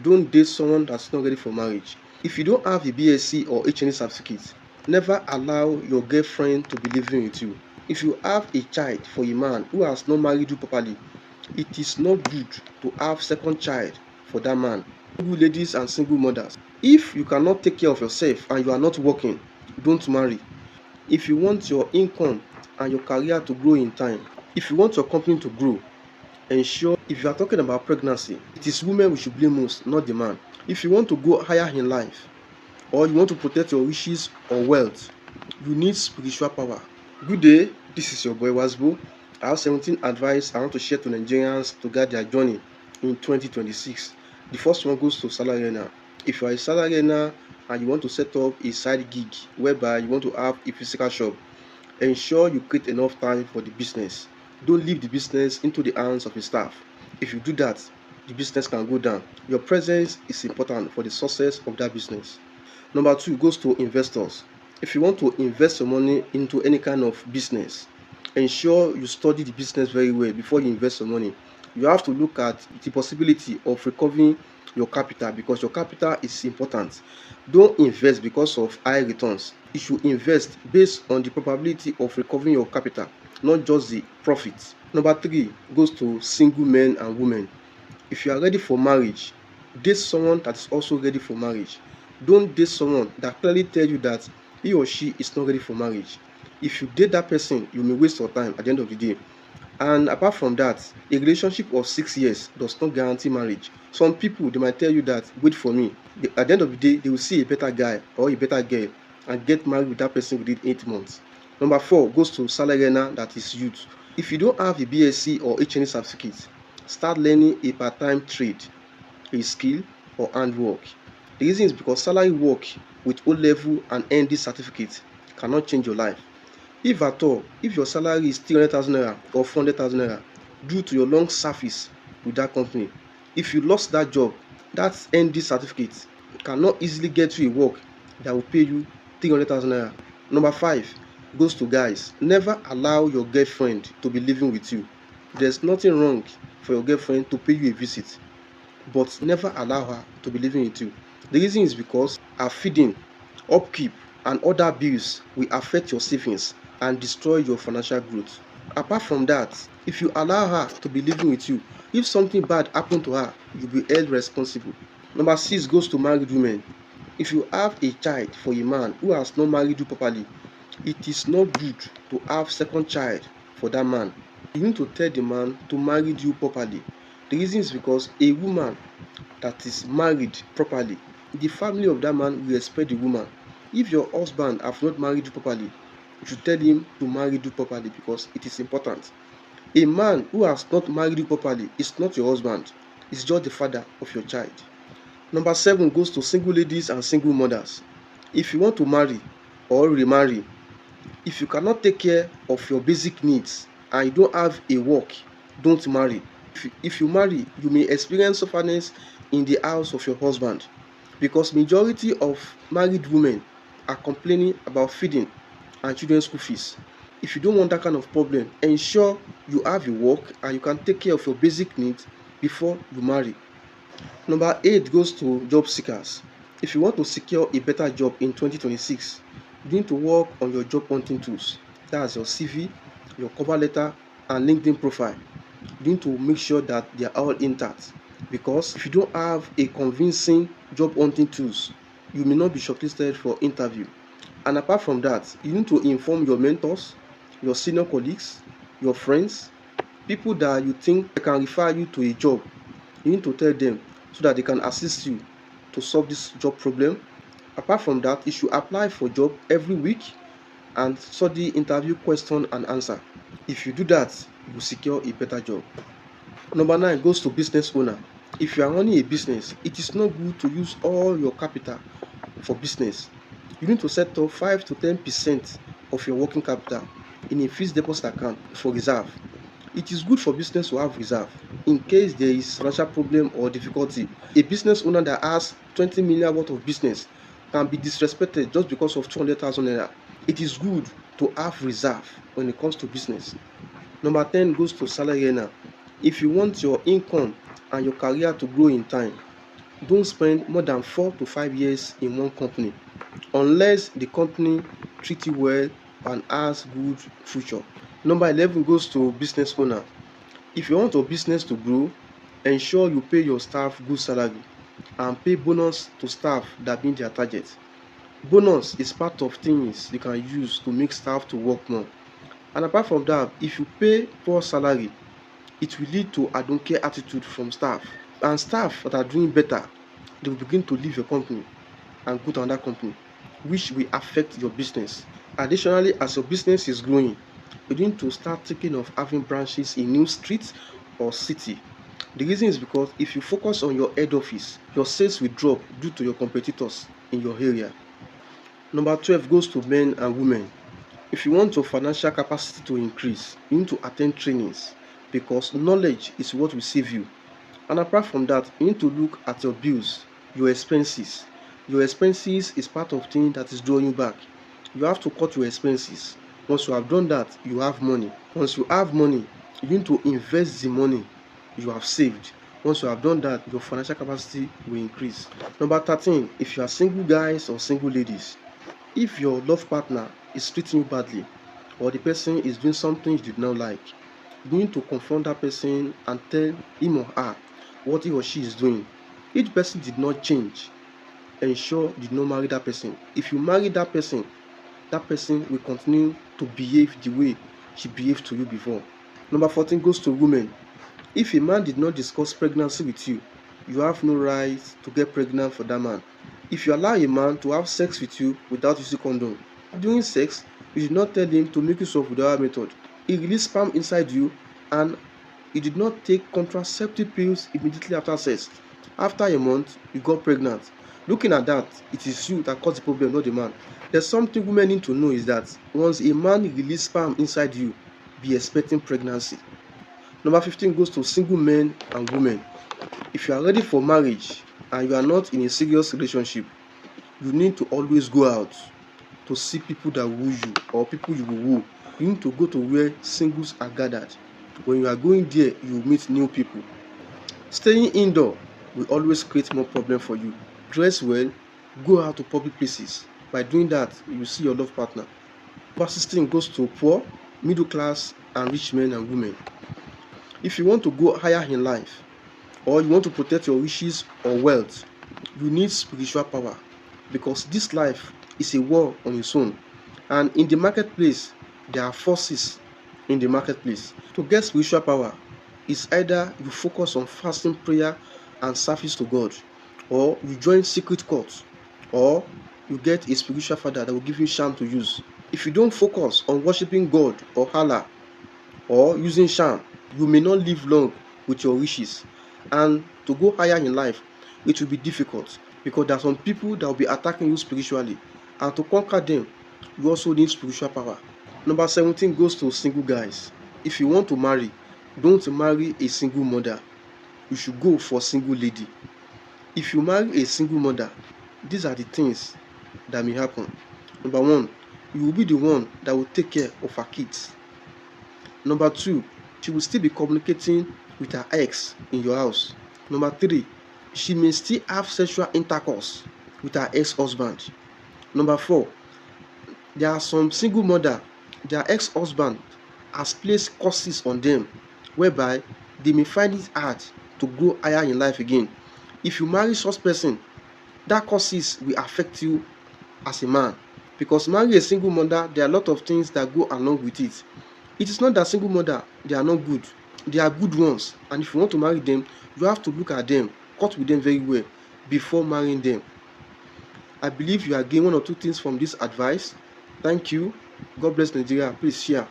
Don't date someone that's not ready for marriage. If you don't have a BSc or HND certificate, never allow your girlfriend to be living with you. If you have a child for a man who has not married you properly, it is not good to have second child for that man. Single ladies and single mothers, if you cannot take care of yourself and you are not working, don't marry. If you want your income and your career to grow in time, if you want your company to grow, ensure, if you are talking about pregnancy, it is women we should blame most, not the man. If you want to go higher in life, or you want to protect your riches or wealth, you need spiritual power. Good day, this is your boy Wasbo. I have 17 advice I want to share to Nigerians to guide their journey in 2026. The first one goes to salary earner. If you are a salary earner and you want to set up a side gig whereby you want to have a physical shop, ensure you create enough time for the business. Don't leave the business into the hands of a staff. If you do that, the business can go down. Your presence is important for the success of that business. Number two goes to investors. If you want to invest your money into any kind of business, ensure you study the business very well before you invest your money. You have to look at the possibility of recovering your capital because your capital is important. Don't invest because of high returns. You should invest based on the probability of recovering your capital, not just the profits. Number three goes to single men and women. If you are ready for marriage, date someone that is also ready for marriage. Don't date someone that clearly tell you that he or she is not ready for marriage. If you date that person, you may waste your time at the end of the day. And apart from that, a relationship of 6 years does not guarantee marriage. Some people, they might tell you that, wait for me. At the end of the day, they will see a better guy or a better girl and get married with that person within 8 months. Number four goes to salary earner, that is youth. If you don't have a BSc or HND certificate, start learning a part-time trade, a skill, or handwork. The reason is because salary work with O-level and ND certificate cannot change your life. If at all, if your salary is 300,000 naira or 400,000 naira due to your long service with that company, if you lost that job, that ND certificate cannot easily get you a work that will pay you 300,000 naira. Number five goes to guys. Never allow your girlfriend to be living with you. There's nothing wrong for your girlfriend to pay you a visit, but never allow her to be living with you. The reason is because her feeding, upkeep, and other bills will affect your savings and destroy your financial growth. Apart from that, if you allow her to be living with you, if something bad happened to her, you'll be held responsible. Number six goes to married women. If you have a child for a man who has not married you properly, it is not good to have second child for that man. You need to tell the man to marry you properly. The reason is because a woman that is married properly, the family of that man will respect the woman. If your husband have not married you properly, you should tell him to marry you properly because it is important. A man who has not married you properly is not your husband, it's just the father of your child. Number seven goes to single ladies and single mothers. If you want to marry or remarry, if you cannot take care of your basic needs and you don't have a work, don't marry. If you marry, you may experience sufferness in the house of your husband because majority of married women are complaining about feeding and children's school fees. If you don't want that kind of problem, ensure you have a work and you can take care of your basic needs before you marry. Number eight goes to job seekers. If you want to secure a better job in 2026, you need to work on your job hunting tools. That's your CV, your cover letter, and LinkedIn profile. You need to make sure that they are all intact because if you don't have a convincing job hunting tools, you may not be shortlisted for interview. And apart from that, you need to inform your mentors, your senior colleagues, your friends, people that you think can refer you to a job. You need to tell them so that they can assist you to solve this job problem. Apart from that, you should apply for job every week and study interview question and answer. If you do that, you will secure a better job. Number nine goes to business owner. If you are running a business, it is not good to use all your capital for business. You need to set up 5 to 10% of your working capital in a fixed deposit account for reserve. It is good for business to have reserve in case there is financial problem or difficulty. A business owner that has 20 million worth of business can be disrespected just because of 200,000 naira. It is good to have reserve when it comes to business. Number 10 goes to salary earner. If you want your income and your career to grow in time, Don't spend more than 4 to 5 years in one company unless the company treats you well and has good future. Number 11 goes to business owner. If you want your business to grow, ensure you pay your staff good salary and pay bonus to staff that meet their target. Bonus is part of things you can use to make staff to work more. And apart from that, if you pay poor salary, it will lead to I don't care attitude from staff. And staff that are doing better, they will begin to leave your company and go to another company, which will affect your business. Additionally, as your business is growing, you need to start thinking of having branches in new streets or city. The reason is because if you focus on your head office, your sales will drop due to your competitors in your area. Number 12 goes to men and women. If you want your financial capacity to increase, you need to attend trainings because knowledge is what will save you. And apart from that, you need to look at your bills, your expenses. Your expenses is part of thing that is drawing you back. You have to cut your expenses. Once you have done that, you have money. Once you have money, you need to invest the money you have saved. Once you have done that, your financial capacity will increase. Number 13, if you are single guys or single ladies, if your love partner is treating you badly or the person is doing something you did not like, you need to confront that person and tell him or her what he or she is doing. If the person did not change, ensure you did not marry that person. If you marry that person will continue to behave the way she behaved to you before. Number 14 goes to women. If a man did not discuss pregnancy with you, you have no right to get pregnant for that man. If you allow a man to have sex with you without using condom, during sex, you did not tell him to make use of without method. He released sperm inside you and you did not take contraceptive pills immediately after sex. After a month, you got pregnant. Looking at that, it is you that caused the problem, not the man. There's something women need to know is that once a man releases sperm inside you, be expecting pregnancy. Number 15 goes to single men and women. If you are ready for marriage and you are not in a serious relationship, you need to always go out to see people that woo you or people you will woo. You need to go to where singles are gathered. When you are going there, you will meet new people. Staying indoor will always create more problem for you. Dress well, go out to public places. By doing that, you will see your love partner. Number 16 goes to poor, middle class, and rich men and women. If you want to go higher in life, or you want to protect your riches or wealth, you need spiritual power because this life is a war on its own. And in the marketplace, there are forces in the marketplace. To get spiritual power, it's either you focus on fasting, prayer, and service to God, or you join secret courts, or you get a spiritual father that will give you charm to use. If you don't focus on worshiping God or Allah or using charm, you may not live long with your riches. And to go higher in life, it will be difficult because there are some people that will be attacking you spiritually. And to conquer them, you also need spiritual power. Number 17 goes to single guys. If you want to marry, don't marry a single mother. You should go for a single lady. If you marry a single mother, these are the things that may happen. Number 1, you will be the one that will take care of her kids. Number 2, she will still be communicating with her ex in your house. Number 3, she may still have sexual intercourse with her ex-husband. Number 4, there are some single mother, their ex-husband has placed curses on them whereby they may find it hard to go higher in life again. If you marry such person, that curses will affect you as a man because marrying a single mother, there are a lot of things that go along with it. It is not that single mother, they are not good. They are good ones, and if you want to marry them, you have to look at them, cut with them very well before marrying them. I believe you are getting 1 or 2 things from this advice. Thank you. God bless Nigeria. Please share.